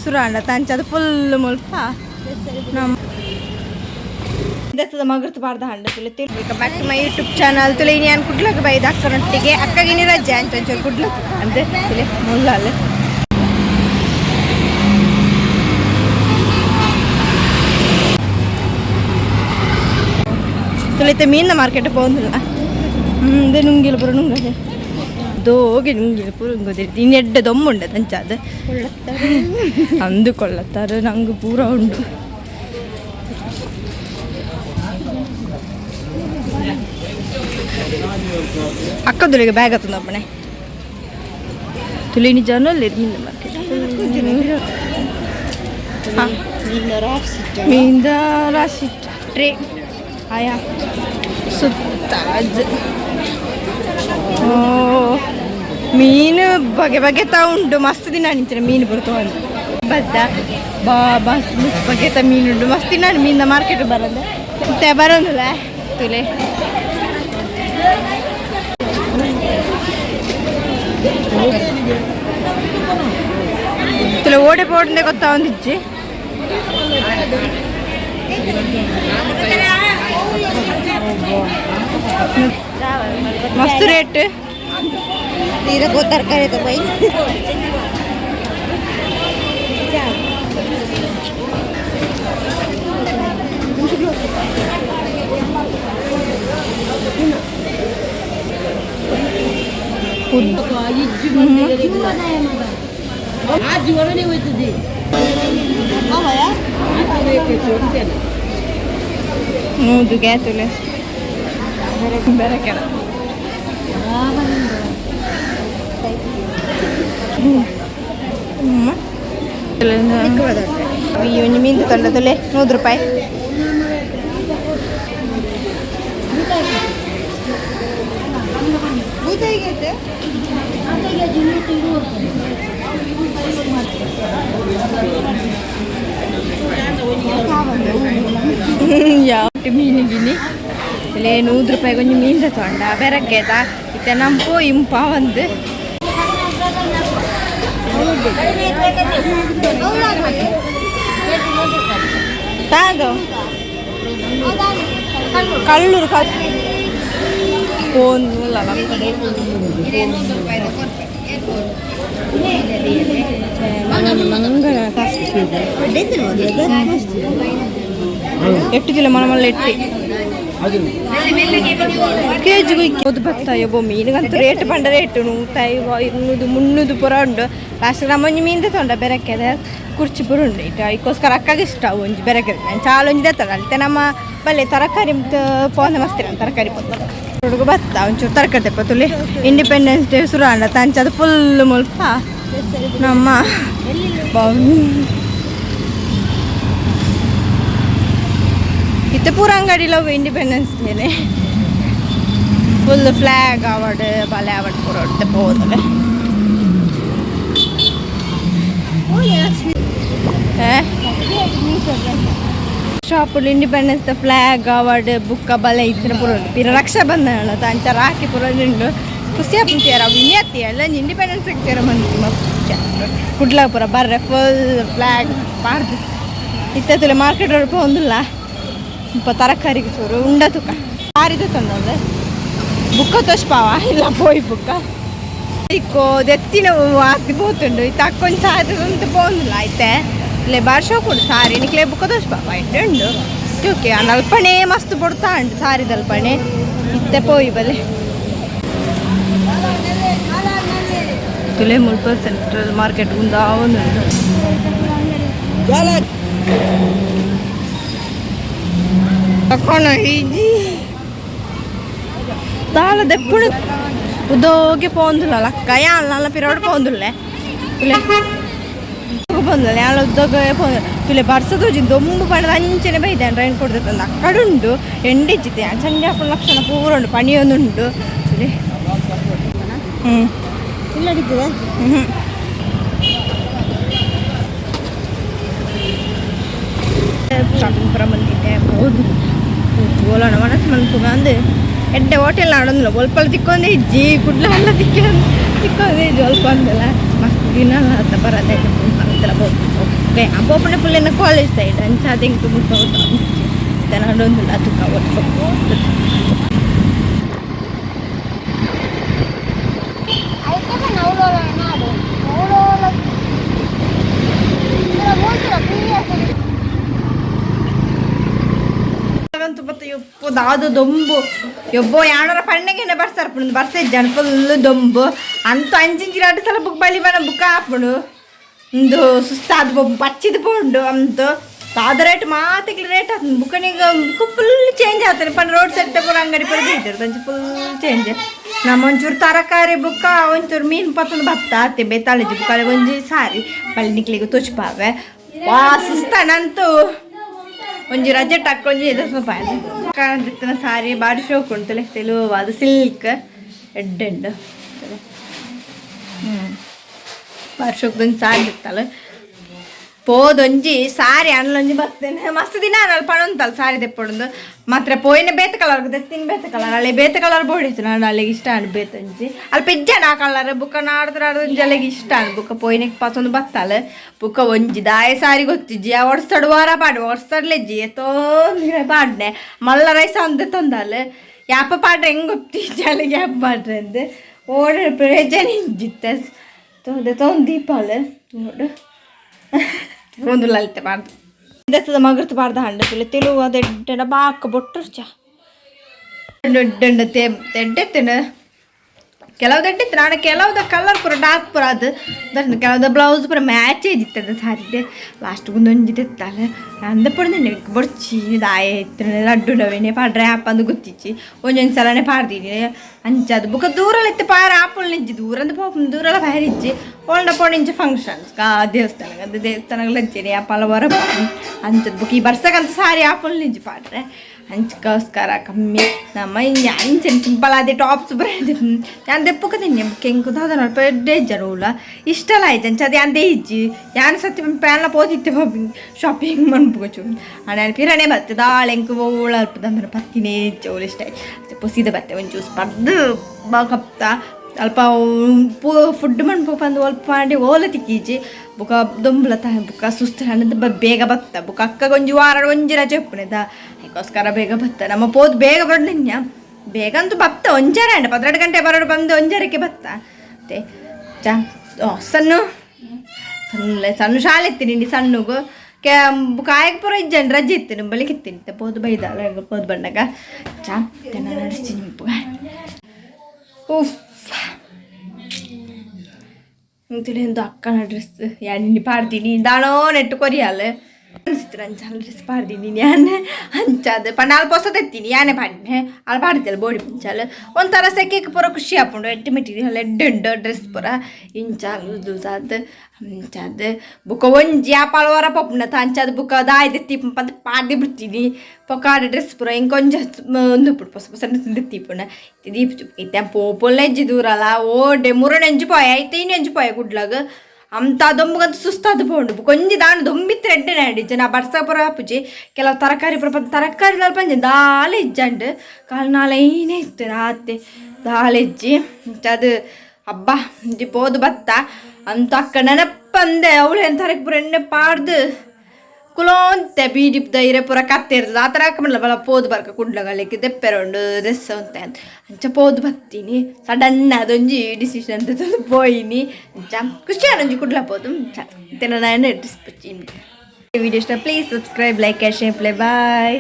ಸುರಾಂಡ ತಂಚದ ಫುಲ್ ಮುಲ್ಪ ನಮ್ಮ ಮಗರ್ತು ಬಾರ್ದ ಹಂಡ welcome back to my YouTube channel ತುಲೆ ನಾನು ಕುಡ್ಲಕ್ಕೆ ಬೈದ ಅಕ್ಕನೊಟ್ಟಿಗೆ ಅಕ್ಕಗಿನಿ ರಜೆ ಅಂತ ಒಂಚೂರು ಕುಡ್ಲಕ್ಕೆ ಅಂತೆ ತುಲೆ ಮುಳ್ಳಾಲು ತುಳಿತೆ ಮೀನಿನ ಮಾರ್ಕೆಟ್ പോകുന്നില്ല ഇത് നുങ്കിൽ പുറ നുങ്കതെ ദോഗി നുങ്കിൽ പുറ നുങ്കದೆ ಇನ್ನು ಎಡ್ಡೆ ದೊಮ್ಮುಂಡೆ ತಂಚಾದ ಅಂದು ಕೊಳ್ಳತ್ತಾರೆ ನಂಗೆ ಪೂರ ಉಂಟು ಅಕ್ಕ ತುಳಿಗೆ ಬ್ಯಾಗ್ ಹತ್ತದ ಅಪ್ಪಣೆ ತುಳಿ ನಿಜಾನು ಅಲ್ಲಿ ಮೀನಿನ ಮಾರ್ಕೆಟ್ ಮೀನಿನ ರಾಶಿ ಟ್ರೇ ಆಯಾ ಸುತ್ತ ಓ ಮೀನು ಬಗೆ ಬಗೆ ತ ಉಂಟು ಮಸ್ತ್ ದಿನ ನಿಂತಿನ ಮೀನು ಬರ್ತಾವ ಬದ್ದ ಮಸ್ತ್ ಬಗೆ ತ ಮೀನುಂಟು ಮಸ್ತ್ ದಿನ ಮೀನಿನ ಮಾರ್ಕೆಟ್ ಬರೋದು ಮತ್ತೆ ಬರೋದಿಲ್ಲ ತುಲೆ ತುಲೆ ಓಡೆ ಪೋಡ್ದೆ ಗೊತ್ತಾ ಒಂದಿಜ್ಜಿ ಮಸ್ತ್ ರೇಟ್ ಇದಕ್ಕೂ ತರಕಾರಿ ಬೈ ಹೌದು ಗ್ಯಾತುಲೆ ಬೇರೆ ಕೆಲ ಒಂದು ಮೀನು ತಂಡದಲ್ಲೇ 100 ರೂಪಾಯಿ ಯಾವ ಮೀನು ಗಿನಿ ಇಲ್ಲಿ 100 ರೂಪಾಯಿ ಕೊಂಚ ಮೀನು ತೊಂಡ ಬೆರಕೆದ ಇತ್ತೆ ನಂಪು ಇಂಪ ಒಂದು ತಾಗೋ ಕಲ್ಲೂರು ಫೋನ್ಲ್ಲ ನಮ್ಮ ಕಡೆ ಎಟ್ಟು ಕಿಲೋ ಮನಮಲ್ಲ ಎಟ್ಟಿ ಕೆಜಿಗೆ ಒಂದು ಬತ್ತಾಯ ಮೀನಿಗಂತೂ ರೇಟ್ ಪಂಡ ರೇಟ್ 150 200 ಪುರ ಉಂಡು ಲಾಸ್ಟ್ ನಮ್ಮೊಂಜಿ ಮೀನು ತೊಂಡ ಬೆರಕೆದ ಕುರ್ಚಿ ಪುರ ಉಂಡು ಇಟ್ಟು ಅದಕ್ಕೋಸ್ಕರ ಅಕ್ಕಾಗ ಇಷ್ಟ ಒಂಜಿ ಬೆರಕೆದ ನಾನು ಚಾಲೊಂಜಿ ದತ್ತದ ಅಲ್ಲಿತೆ ನಮ್ಮ ಬಲ್ಲೆ ತರಕಾರಿ ಪೋಂದ ಮಸ್ತಿರ ತರಕಾರಿ ಪೋದ ಹುಡುಗ ಬತ್ತ ಒಂಚೂರು ತರಕಾರಿ ತೆಪ್ಪ ತುಳಿ ಇಂಡಿಪೆಂಡೆನ್ಸ್ ಡೇ ಸುರಾಂಡ ತಂಚದ ಫುಲ್ ಮುಲ್ಪ ನಮ್ಮ ಇತ್ತೆ ಪೂರ ಅಂಗಡಿలో ಇಂಡಿಪೆಂಡೆನ್ಸ್ ಡೇನೆ ಫುಲ್ ಫ್ಲಾಗ್ ಅವಾರ್ಡ್ ಬಾಲೆ ಅವಾರ್ಡ್ ಪೂರ ಉಂಟು ಹೋದಲೆ ಶಾಪಲ್ಲಿ ಇಂಡಿಪೆಂಡೆನ್ಸ್ ದ ಫ್ಲಾಗ್ ಅವಾರ್ಡ್ ಬುಕ್ಕ ಬಲೆ ಇತ್ತಿನ ಪೂರ ಉಂಟು ಪಿರ ರಕ್ಷಾ ಬಂಧನ ತಂಚ ರಾಖಿ ಪೂರ ಉಂಟು ಖುಷಿ ಆಗ್ತೀರ ಅವು ಇನ್ನೆತ್ತಿ ಎಲ್ಲ ಇಂಡಿಪೆಂಡೆನ್ಸ್ ಆಗ್ತೀರ ಮಂದಿ ಕುಡ್ಲಾಗ ಪೂರ ಬರ್ರೆ ಫುಲ್ ಫ್ಲಾಗ್ ಪಾರ್ದು ಇತ್ತಲೆ ಮಾರ್ಕೆಟ್ ಹೊರಪ ಒಂದಿಲ್ಲ ಇಪ್ಪ ತರಕಾರಿಗೆ ಚೂರು ಉಂಡ ತುಕ ಸಾರಿದ ತಂದ್ರೆ ಬುಕ್ಕ ತೋಷ್ಪಾವ ಇಲ್ಲ ಪೋಯಿ ಬುಕ್ಕ ಇಕ್ಕೋ ದೆತ್ತಿನ ಆತಿ ಪೋತುಂಡು ಇತ್ತ ಅಕ್ಕೊಂದು ಸಾರಿದಂತ ಪೋಂದಿಲ್ಲ ಆಯ್ತೆ ಇಲ್ಲೇ ಬಾರ್ಶೋ ಕೊಡು ಸಾರಿ ನಿಕ್ಲೆ ಬುಕ್ಕ ತೋಷ್ಪಾವ ಆಯ್ತು ಉಂಡು ಓಕೆ ಅಲ್ಪಣೆ ಮಸ್ತ್ ಪಡ್ತಾ ಉಂಟು ಸಾರಿದಲ್ಪಣೆ ಇತ್ತೆ ಪೋಯಿ ಬಲೆ ತುಲೆ ಮುಲ್ಪ ಸೆಂಟ್ರಲ್ ಮಾರ್ಕೆಟ್ ಉಂದಾ ಒಂದು ತಕೊಂಡು ಈಜಿ ತಾಳ ದೆಪ್ಪುಡು ಉದೋಗೆ ಪೋಂದುಲ್ಲ ಅಕ್ಕ ಯಾಲ ಪಿರೋಡು ಪೋಂದುಲ್ಲೆ ತುಲೆ ಪೋಂದಲ್ಲ ಯಾಳ ಉದ್ದೋಗ ಪೋಂದ ತುಲೆ ಬರ್ಸದೋಜಿ ದೊಂಬು ಪಣದ ಅಂಚನೆ ಬೈದೆ ರೈನ್ ಕೊಡ್ತಂದು ಅಕ್ಕಡುಂಡು ಎಂಡಿಜ್ಜಿತೆ ಸಂಜಾಪುರ ಲಕ್ಷಣ ಪೂರ ಉಂಡು ಪಣಿಯೊಂದುಂಡು ತುಲೆ ಇಲ್ಲಡಿದ್ದೆ ಶಾಪಿಂಗ್ ಪುರ ಬಂದಿದ್ದೆ ಹೌದು ಗೋಲಣ ಮನಸ್ಸು ಮನ್ಕುಗ ಅಂದು ಎಡ್ಡೆ ಹೋಟೆಲ್ ಆಡೋದಿಲ್ಲ ಒಲ್ಪಲ್ ತಿಕ್ಕೊಂಡೆ ಇಜ್ಜಿ ಕುಡ್ಲ ಎಲ್ಲ ತಿಕ್ಕ ಚಿಕ್ಕದು ಸ್ವಲ್ಪ ಅಂದಲ್ಲ ಮಸ್ತ್ ದಿನ ಅಂತ ಬರೋದೇ ಅಂತೆಲ್ಲ ಓಕೆ ಅಪ್ಪನೇ ಫುಲ್ ಕಾಲೇಜ್ ಸೈಡ್ ಅಂಚ ಅದೆಂಗೆ ತುಂಬ ನಾಡೊಂದು ಅದಕ್ಕೆ ಅವತ್ತು ಅದು ದೊಂಬು ಒಬ್ಬ ಯಾಣರ ಪಣ್ಣೆಗೆ ಬರ್ಸಾರ್ಪುಣ್ ಬರ್ಸಿದ್ದಾನೆ ಫುಲ್ ದೊಂಬು ಅಂತೂ ಅಂಚಿಂಚಿರ 2 ಸಲ ಬುಕ್ ಬಳಿ ಬನ ಬುಕ್ ಹಾಪುಡು ಒಂದು ಸುಸ್ತಾದ ಪಚ್ಚಿದ ಪೋಂಡು ಅಂತ ಆದ ರೇಟ್ ಮಾತಿಗೆ ರೇಟ್ ಆಗ್ತದೆ ಬುಕ್ಕನಿಗೆ ಬುಕ್ ಫುಲ್ ಚೇಂಜ್ ಆಗ್ತಾನೆ ಪಂಡ ರೋಡ್ ಸೈಡ್ ತಗೊಂಡು ಅಂಗಡಿ ಪಡ ಬೀಳ್ತಾರೆ ಅಂಚೆ ಫುಲ್ ಚೇಂಜ್ ನಮ್ಮ ಒಂಚೂರು ತರಕಾರಿ ಬುಕ್ಕ ಒಂಚೂರು ಮೀನು ಪತ್ತೊಂದು ಭತ್ತ ಆತೆ ಬೇತಾಳಿಜಿ ಬುಕ್ಕಲ್ಲಿ ಒಂಜಿ ಸಾರಿ ಬಳ್ಳಿ ನಿಕ್ಲಿಗೆ ತುಚ್ಪಾವೆ ವಾ ಸುಸ್ತಾನಂತೂ ಒಂಜಿ ರಜೆ ಟಕ್ಕೊಂಜಿ 10 ರೂಪಾಯಿ ಕಾಣದಿತ್ತನ ಸಾರಿ ಬಾಡಿ ಶೋಕ್ ಉಂಟು ತೆಲುವು ಅದು ಸಿಲ್ಕ್ ಎಡ್ಡೆಂಡು ಬಾಡಿ ಶೋಕ್ದೊಂದು ಸಾರಿ ಇತ್ತಲ್ಲ ಪೋದೊಂಜಿ ಸಾರಿ ಅಣ್ಣಲೊಂಜಿ ಬರ್ತೇನೆ ಮಸ್ತ್ ದಿನ ಅಲ್ಲಿ ಪಣೊಂತಲ್ಲ ಸಾರಿ ತೆಪ್ಪೊಂದು ಮಾತ್ರ ಪೋಯಿನ ಬೇತ ಕಲರ್ ತೆತ್ತಿನ ಬೇತ ಕಲರ್ ಅಲ್ಲಿ ಬೇತ ಕಲರ್ ಬೋಡಿತ್ತು ನಾನು ಅಲ್ಲಿಗೆ ಇಷ್ಟ ಅನ್ ಬೇತಂಜಿ ಅಲ್ಲಿ ಪಿಜ್ಜನ ಆ ಕಲರ್ ಬುಕ್ಕ ನಾಡ್ದು ಅಲ್ಲಿಗೆ ಇಷ್ಟ ಅನ್ ಬುಕ್ಕ ಪೋಯಿನಕ್ಕೆ ಪತ್ತೊಂದು ಬತ್ತಲ್ಲ ಬುಕ್ಕ ಒಂಜಿ ದಾಯ ಸಾರಿ ಗೊತ್ತಿಜ್ಜಿ ಆ ಒಡ್ಸಡು ವಾರ ಪಾಡು ಒಡ್ಸಡ್ಲೆಜ್ಜಿ ಎತ್ತೋಂದಿನ ಪಾಡ್ನೆ ಮಲ್ಲ ರೈಸ ಒಂದು ತೊಂದಲ್ಲ ಯಾಪ ಪಾಡ್ರೆ ಹೆಂಗೆ ಗೊತ್ತಿಜ್ಜಿ ಅಲ್ಲಿಗೆ ಯಾಪ ಪಾಡ್ರೆ ಅಂದು ಓಡ ಪ್ರಯೋಜನ ಇಜ್ಜಿತ್ತ ತೊಂದು ದೀಪಾಲ ನೋಡು ಒಂದು ಲಲಿತ ಪಾಡ್ದು ಇದೆತ್ತದ ಮಗರ್ತು ಪಾಡ್ದ ಹಂಡ ತೆಲುವು ಅದೆಡ್ಡ ಬಾಕ ಬೊಟ್ಟರು ಚ ದೊಡ್ಡ ತೆಡ್ಡೆತ್ತೇನೆ ಕೆಲವು ದಡ್ಡಿತ್ತು ನಾನು ಕೆಲವ್ದ ಕಲರ್ ಪೂರ ಡಾರ್ಕ್ ಪೂರ ಅದು ಕೆಲವ್ದ ಬ್ಲೌಸ್ ಪೂರ ಮ್ಯಾಚ್ ಇದ್ದಿತ್ತದ ಸಾರಿದೆ ಲಾಸ್ಟ್ ಒಂದೊಂದು ತೆತ್ತಲ್ಲ ಅಂದ ಪಡ್ದೆ ಬೊಡ್ಚಿ ದಾಯ ಇತ್ತು ಲಡ್ಡುಡವೇನೆ ಪಾಡ್ರೆ ಆಪಂದು ಗೊತ್ತಿಚ್ಚಿ ಒಂದೊಂದು ಸಲನೇ ಪಾಡ್ದೀನಿ ಅಂಚದು ಬುಕ್ಕ ದೂರಲ್ಲಿತ್ತು ಪಾರ ಆಪಲ್ ನಿಂಜಿ ದೂರಂದು ಪಾಪ ದೂರೆಲ್ಲ ಬಾರಿಜ್ಜಿ ಒಳ್ಳೆ ಪೊಣಿಂಚ ಫಂಕ್ಷನ್ಸ್ ದೇವಸ್ಥಾನಕ್ಕೆ ಅದು ದೇವಸ್ಥಾನಗಳು ಹಚ್ಚಿನಿ ಆಪಲ್ ಹೊರ ಅಂಚದು ಬುಕ್ ಈ ಬರ್ಸಕ್ಕಂತ ಸಾರಿ ಆಪಲ್ ನಿಂಜಿ ಪಾಡ್ರೆ ಅಂಚಕೋಸ್ಕರ ಕಮ್ಮಿ ನಮ್ಮ ಅಂಚೆ ಸಿಂಪಲ್ ಅದೇ ಟಾಪ್ಸ್ ಬರೋದು ನಾನು ದೆಪ್ಪುಕತೀನಿ ಕೆಂಕು ಅದನ್ನ ಪೆಡ್ಡೆ ಜರೂಲ ಇಷ್ಟಲ್ಲ ಆಯ್ತು ಅಂಚೆ ಅದೇ ಅಂದೇ ಇಜ್ಜಿ ಯಾನು ಸತ್ತಿ ಪ್ಯಾನ್ಲ ಪೋದಿತ್ತೆ ಶಾಪಿಂಗ್ ಮನ್ಪುಗು ನಾನು ಪಿರಣೆ ಬರ್ತದೆ ದಾಳೆಂಕು ಓಳ ಅಲ್ಪದಂದ್ರೆ ಪತ್ತಿನೇ ಚೌಲ್ ಇಷ್ಟ ಆಯ್ತು ಪೊಸಿದ ಬತ್ತೆ ಒಂಚೂರು ಸ್ಪರ್ದು ಕಪ್ತ ಅಲ್ಪ ಫುಡ್ ಮನ್ಪು ಬಂದು ಅಲ್ಪ ಮಾಡಿ ಓಲ ತಿಕ್ಕೀಜಿ ಬುಕ್ಕ ದೊಂಬಲ ತ ಬುಕ್ಕ ಸುಸ್ತು ಹಣ್ಣದ ಬೇಗ ಬತ್ತ ಬುಕ್ಕ ಅಕ್ಕ ಒಂಜಿ ವಾರ ಒಂಜಿ ರಜೆ ಒಪ್ಪುನೆದ ಅದಕ್ಕೋಸ್ಕರ ಬೇಗ ಬತ್ತ ನಮ್ಮ ಪೋದು ಬೇಗ ಬಡ್ಲಿನ್ಯ ಬೇಗ ಅಂತೂ ಬತ್ತ ಒಂಜಾರ 12 ಗಂಟೆ ಬರೋಡು ಬಂದು ಒಂಜಾರಕ್ಕೆ ಬತ್ತ ಮತ್ತೆ ಸಣ್ಣ ಸಣ್ಣ ಶಾಲೆ ಎತ್ತೀನಿ ಸಣ್ಣಗೂ ಕಾಯಕ್ಕೆ ಪುರ ಇಜ್ಜಂಡು ರಜೆ ಇತ್ತು ಬಳಿಗೆ ಇತ್ತೀನಿ ಪೋದು ಬೈದಾಳ ಪೋದು ಬಂದಾಗ ನಾನು ನಡೆಸ್ತೀನಿ ಉಫ್ ತಿಳಿಯೊಂದು ಅಕ್ಕನ ಡ್ರೆಸ್ ಯಾನಿ ಪಾಡ್ತೀನಿ ದಾಳೋ ನೆಟ್ಟು ಕೊರಿಯಾಲ ಅನಿಸ್ತು ಅಂಚಾಲ ಡ್ರೆಸ್ ಪಾಡ್ತೀನಿ ಯಾನೆ ಅಂಚಾದ ಪಂಡ ಅಲ್ಪ ಹೊಸ ತೆತ್ತೀನಿ ಯಾನೆ ಪಾಡಿನೆ ಅಲ್ಲಿ ಪಾಡ್ತಿಲ್ಲ ಬೋಡಿ ಪಂಚಾಲ ಒಂಥರ ಸೆಕೆಗೆ ಪೂರ ಖುಷಿ ಹಾಕೊಂಡು ಎಟ್ಟು ಮೆಟೀರಿಯಲ್ ಎಡ್ಡೆಡ್ಡು ಡ್ರೆಸ್ ಪೂರ ಇಂಚಾಲು ದೂಸಾದ ಅಂಚಾದ ಬುಕ್ಕ ಒಂಜಿ ಆಪಾಲ ಹೊರ ಪಪ್ಪುನ ಅಂಚಾದ ಬುಕ್ಕ ದಾಯ ತೆತ್ತಿ ಪಂತ ಪಾಡಿ ಬಿಡ್ತೀನಿ ಪೊಕಾಡ ಡ್ರೆಸ್ ಪೂರ ಹಿಂಗೆ ಕೊಂಚ ಒಂದು ಪುಡ್ ಹೊಸ ಹೊಸ ಡ್ರೆಸ್ ತೆತ್ತಿಪುಣ ದೀಪ ಚುಪ್ಕೈತೆ ಪೋಪೊಲ್ಲ ಎಜ್ಜಿ ದೂರಲ್ಲ ಓಡೆ ಮುರಣ ಎಂಜು ಪಾಯ ಐತೆ ಇನ್ನು ಎಂಜು ಪಾಯ ಗುಡ್ಲಾಗ ಅಂತ ದೊಂಬಗಂತ ಸುಸ್ತಾದ ಪೋಂಡು ಕೊಂಜಿ ದಾಂಡು ದೊಂಬಿತ್ತು ರೆಡ್ಡೆ ನಾಡಿಜ್ಜ ನಾ ಬರ್ಸಾಪುರ ಹಾಪುಜಿ ಕೆಲವು ತರಕಾರಿ ಪುರ ತರಕಾರಿ ಪಂಜೆ ದಾಲೆ ಇಜ್ಜಂಡು ಕಾಲು ನಾಳೆ ಏನೇ ಇತ್ತು ರಾತ್ರಿ ದಾಲೆ ಇಜ್ಜಿ ಅದು ಹಬ್ಬ ಇಂಜಿ ಪೋದು ಬತ್ತ ಅಂತ ಅಕ್ಕ ನೆನಪಂದೆ ಅವಳು ಎಂತರಕ್ಕೆ ಪುರ ಎಣ್ಣೆ ಪಾಡ್ದು ಕುಲೋಂತೆ ಬೀಡಿ ಧೈರ್ಯ ಪೂರ ಕತ್ತೆ ಇರ್ತದೆ ಆ ಥರ ಹಾಕೊಂಬಲ್ಲ ಬಲ ಪೋದು ಬರ್ಕ ಕುಡ್ಲಗಳಿಗೆ ದೆಪ್ಪೆರೊಂಡು ಡ್ರೆಸ್ ಅಂತ ಅಂಚ ಪೋದು ಬರ್ತೀನಿ ಸಡನ್ ಅದೊಂಜಿ ಡಿಸಿಷನ್ ಅಂತ ತಂದು ಪೋಯಿನಿ ಅಂಚ ಖುಷಿ ಒಂಜಿ ಕುಡ್ಲ ಪೋದು ನಾನು ಡ್ರೆಸ್ ಪಚ್ಚಿ ವಿಡಿಯೋ ಇಷ್ಟ please subscribe like share play bye.